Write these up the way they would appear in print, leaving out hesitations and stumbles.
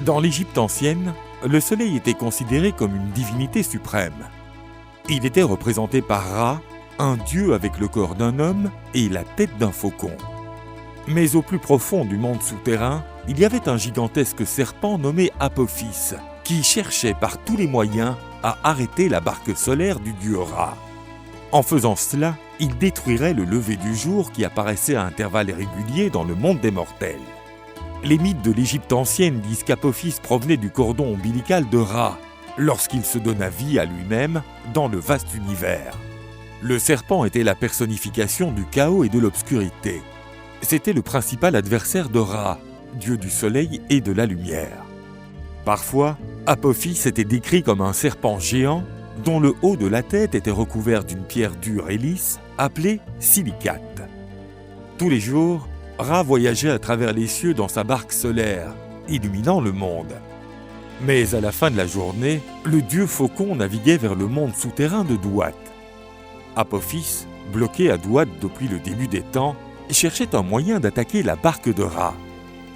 Dans l'Égypte ancienne, le soleil était considéré comme une divinité suprême. Il était représenté par Ra, un dieu avec le corps d'un homme et la tête d'un faucon. Mais au plus profond du monde souterrain, il y avait un gigantesque serpent nommé Apophis, qui cherchait par tous les moyens à arrêter la barque solaire du dieu Ra. En faisant cela, il détruirait le lever du jour qui apparaissait à intervalles réguliers dans le monde des mortels. Les mythes de l'Égypte ancienne disent qu'Apophis provenait du cordon ombilical de Ra, lorsqu'il se donna vie à lui-même dans le vaste univers. Le serpent était la personnification du chaos et de l'obscurité. C'était le principal adversaire de Ra, dieu du soleil et de la lumière. Parfois, Apophis était décrit comme un serpent géant dont le haut de la tête était recouvert d'une pierre dure et lisse appelée silicate. Tous les jours, Ra voyageait à travers les cieux dans sa barque solaire, illuminant le monde. Mais à la fin de la journée, le dieu faucon naviguait vers le monde souterrain de Duat. Apophis, bloqué à Duat depuis le début des temps, cherchait un moyen d'attaquer la barque de Ra.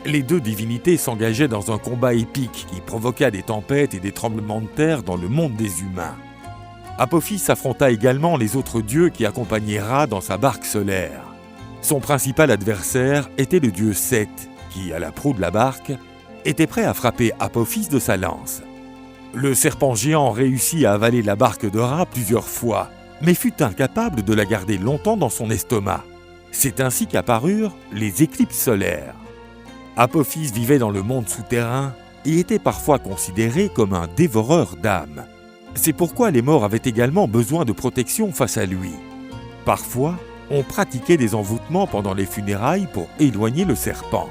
Les deux divinités s'engageaient dans un combat épique qui provoqua des tempêtes et des tremblements de terre dans le monde des humains. Apophis affronta également les autres dieux qui accompagnaient Ra dans sa barque solaire. Son principal adversaire était le dieu Seth, qui, à la proue de la barque, était prêt à frapper Apophis de sa lance. Le serpent géant réussit à avaler la barque de Ra plusieurs fois, mais fut incapable de la garder longtemps dans son estomac. C'est ainsi qu'apparurent les éclipses solaires. Apophis vivait dans le monde souterrain et était parfois considéré comme un dévoreur d'âmes. C'est pourquoi les morts avaient également besoin de protection face à lui. Parfois, on pratiquait des envoûtements pendant les funérailles pour éloigner le serpent.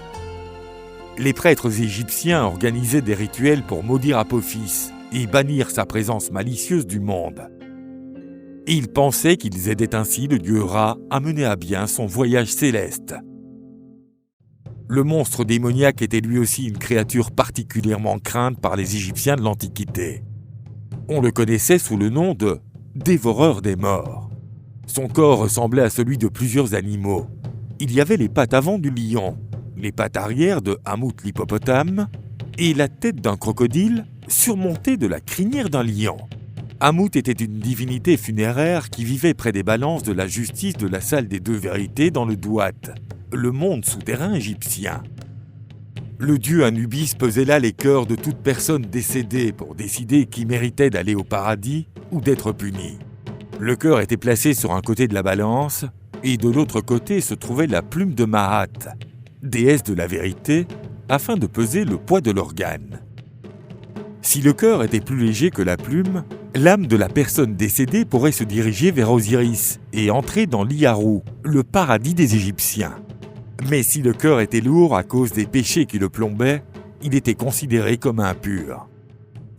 Les prêtres égyptiens organisaient des rituels pour maudire Apophis et bannir sa présence malicieuse du monde. Ils pensaient qu'ils aidaient ainsi le dieu Ra à mener à bien son voyage céleste. Le monstre démoniaque était lui aussi une créature particulièrement crainte par les Égyptiens de l'Antiquité. On le connaissait sous le nom de « dévoreur des morts ». Son corps ressemblait à celui de plusieurs animaux. Il y avait les pattes avant du lion, les pattes arrière de Hamout l'hippopotame et la tête d'un crocodile surmontée de la crinière d'un lion. Hamout était une divinité funéraire qui vivait près des balances de la justice de la salle des deux vérités dans le Duat, le monde souterrain égyptien. Le dieu Anubis pesait là les cœurs de toute personne décédée pour décider qui méritait d'aller au paradis ou d'être puni. Le cœur était placé sur un côté de la balance et de l'autre côté se trouvait la plume de Mahat, déesse de la vérité, afin de peser le poids de l'organe. Si le cœur était plus léger que la plume, l'âme de la personne décédée pourrait se diriger vers Osiris et entrer dans l'Iyaru, le paradis des Égyptiens. Mais si le cœur était lourd à cause des péchés qui le plombaient, il était considéré comme impur.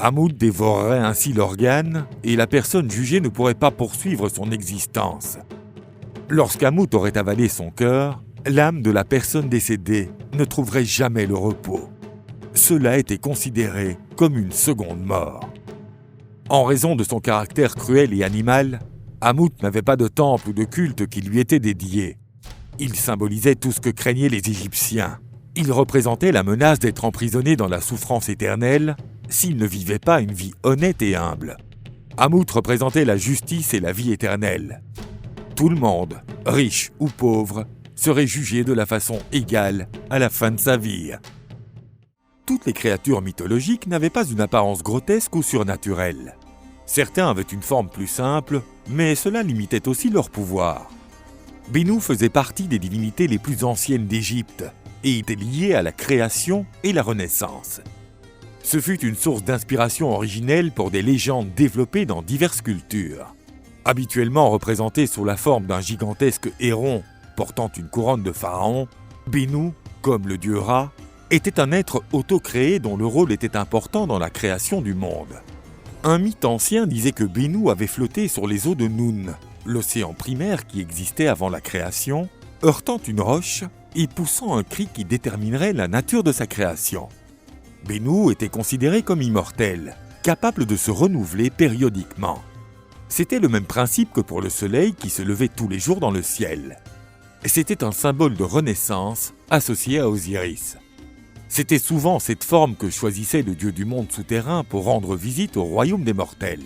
Hamout dévorerait ainsi l'organe et la personne jugée ne pourrait pas poursuivre son existence. Lorsqu'Hamout aurait avalé son cœur, l'âme de la personne décédée ne trouverait jamais le repos. Cela était considéré comme une seconde mort. En raison de son caractère cruel et animal, Hamout n'avait pas de temple ou de culte qui lui était dédié. Il symbolisait tout ce que craignaient les Égyptiens. Il représentait la menace d'être emprisonné dans la souffrance éternelle s'il ne vivait pas une vie honnête et humble. Hamout représentait la justice et la vie éternelle. Tout le monde, riche ou pauvre, serait jugé de la façon égale à la fin de sa vie. Toutes les créatures mythologiques n'avaient pas une apparence grotesque ou surnaturelle. Certains avaient une forme plus simple, mais cela limitait aussi leur pouvoir. Bénou faisait partie des divinités les plus anciennes d'Égypte et était lié à la création et la Renaissance. Ce fut une source d'inspiration originelle pour des légendes développées dans diverses cultures. Habituellement représenté sous la forme d'un gigantesque héron portant une couronne de pharaon, Bénou, comme le dieu Ra, était un être auto-créé dont le rôle était important dans la création du monde. Un mythe ancien disait que Bénou avait flotté sur les eaux de Noun, l'océan primaire qui existait avant la création, heurtant une roche et poussant un cri qui déterminerait la nature de sa création. Bénou était considéré comme immortel, capable de se renouveler périodiquement. C'était le même principe que pour le soleil qui se levait tous les jours dans le ciel. C'était un symbole de renaissance associé à Osiris. C'était souvent cette forme que choisissait le dieu du monde souterrain pour rendre visite au royaume des mortels.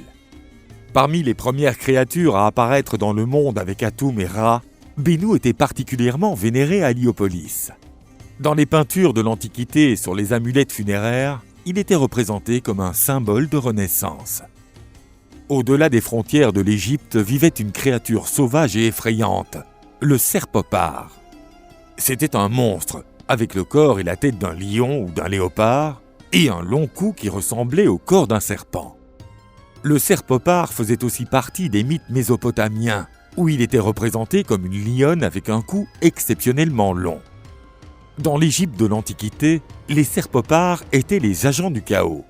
Parmi les premières créatures à apparaître dans le monde avec Atum et Ra, Bennu était particulièrement vénéré à Héliopolis. Dans les peintures de l'Antiquité et sur les amulettes funéraires, il était représenté comme un symbole de renaissance. Au-delà des frontières de l'Égypte vivait une créature sauvage et effrayante, le Serpopard. C'était un monstre, avec le corps et la tête d'un lion ou d'un léopard, et un long cou qui ressemblait au corps d'un serpent. Le Serpopard faisait aussi partie des mythes mésopotamiens, où il était représenté comme une lionne avec un cou exceptionnellement long. Dans l'Égypte de l'Antiquité, les Serpopards étaient les agents du chaos.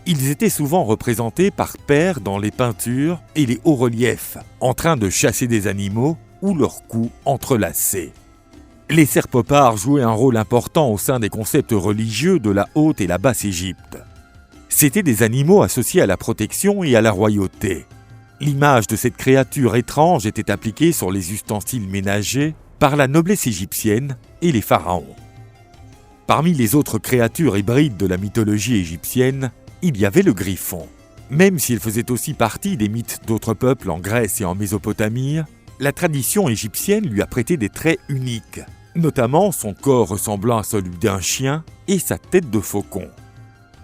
Ils étaient souvent représentés par paires dans les peintures et les hauts-reliefs, en train de chasser des animaux ou leurs coups entrelacés. Les Serpopards jouaient un rôle important au sein des concepts religieux de la Haute et la Basse Égypte. C'étaient des animaux associés à la protection et à la royauté. L'image de cette créature étrange était appliquée sur les ustensiles ménagers par la noblesse égyptienne et les pharaons. Parmi les autres créatures hybrides de la mythologie égyptienne, il y avait le griffon. Même s'il faisait aussi partie des mythes d'autres peuples en Grèce et en Mésopotamie, la tradition égyptienne lui a prêté des traits uniques, notamment son corps ressemblant à celui d'un chien et sa tête de faucon.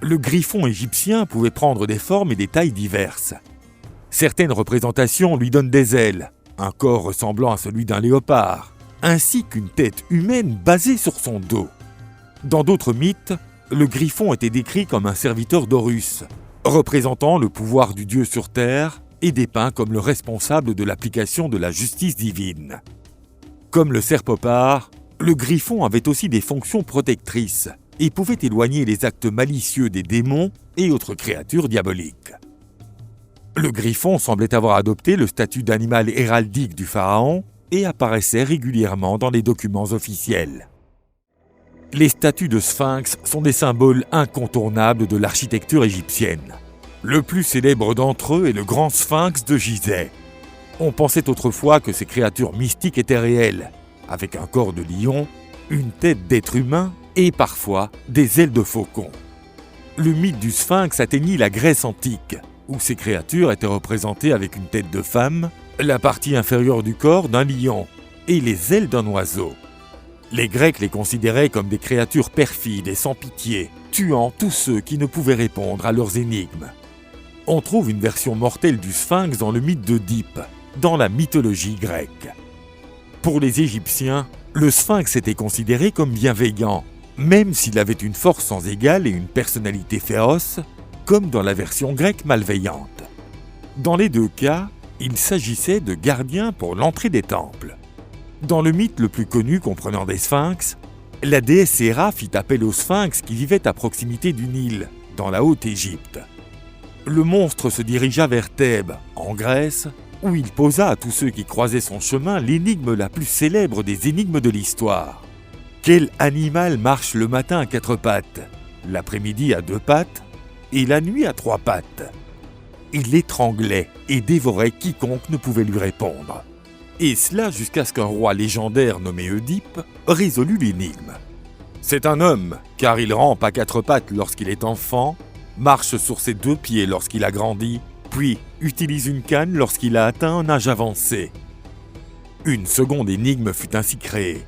Le griffon égyptien pouvait prendre des formes et des tailles diverses. Certaines représentations lui donnent des ailes, un corps ressemblant à celui d'un léopard, ainsi qu'une tête humaine basée sur son dos. Dans d'autres mythes, le griffon était décrit comme un serviteur d'Horus, représentant le pouvoir du dieu sur terre et dépeint comme le responsable de l'application de la justice divine. Comme le Serpopard, le griffon avait aussi des fonctions protectrices et pouvait éloigner les actes malicieux des démons et autres créatures diaboliques. Le griffon semblait avoir adopté le statut d'animal héraldique du pharaon et apparaissait régulièrement dans les documents officiels. Les statues de sphinx sont des symboles incontournables de l'architecture égyptienne. Le plus célèbre d'entre eux est le grand sphinx de Gizeh. On pensait autrefois que ces créatures mystiques étaient réelles, avec un corps de lion, une tête d'être humain et parfois des ailes de faucon. Le mythe du sphinx atteignit la Grèce antique, où ces créatures étaient représentées avec une tête de femme, la partie inférieure du corps d'un lion et les ailes d'un oiseau. Les Grecs les considéraient comme des créatures perfides et sans pitié, tuant tous ceux qui ne pouvaient répondre à leurs énigmes. On trouve une version mortelle du sphinx dans le mythe d'Œdipe, dans la mythologie grecque. Pour les Égyptiens, le sphinx était considéré comme bienveillant, même s'il avait une force sans égale et une personnalité féroce, comme dans la version grecque malveillante. Dans les deux cas, il s'agissait de gardiens pour l'entrée des temples. Dans le mythe le plus connu comprenant des sphinx, la déesse Héra fit appel au sphinx qui vivait à proximité du Nil, dans la Haute-Égypte. Le monstre se dirigea vers Thèbes, en Grèce, où il posa à tous ceux qui croisaient son chemin l'énigme la plus célèbre des énigmes de l'histoire. Quel animal marche le matin à 4 pattes, l'après-midi à 2 pattes et la nuit à 3 pattes? Il étranglait et dévorait quiconque ne pouvait lui répondre. Et cela jusqu'à ce qu'un roi légendaire nommé Œdipe résolût l'énigme. C'est un homme, car il rampe à 4 pattes lorsqu'il est enfant, marche sur ses 2 pieds lorsqu'il a grandi, puis utilise une canne lorsqu'il a atteint un âge avancé. Une seconde énigme fut ainsi créée.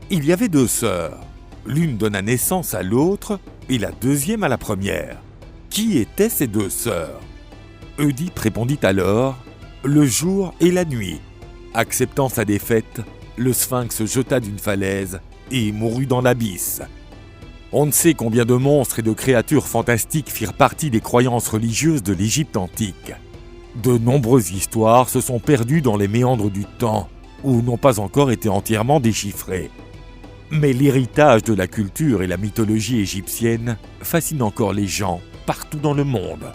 Il y avait 2 sœurs. L'une donna naissance à l'autre et la deuxième à la première. Qui étaient ces 2 sœurs? Œdipe répondit alors « Le jour et la nuit ». Acceptant sa défaite, le sphinx jeta d'une falaise et mourut dans l'abysse. On ne sait combien de monstres et de créatures fantastiques firent partie des croyances religieuses de l'Égypte antique. De nombreuses histoires se sont perdues dans les méandres du temps ou n'ont pas encore été entièrement déchiffrées. Mais l'héritage de la culture et la mythologie égyptienne fascine encore les gens partout dans le monde.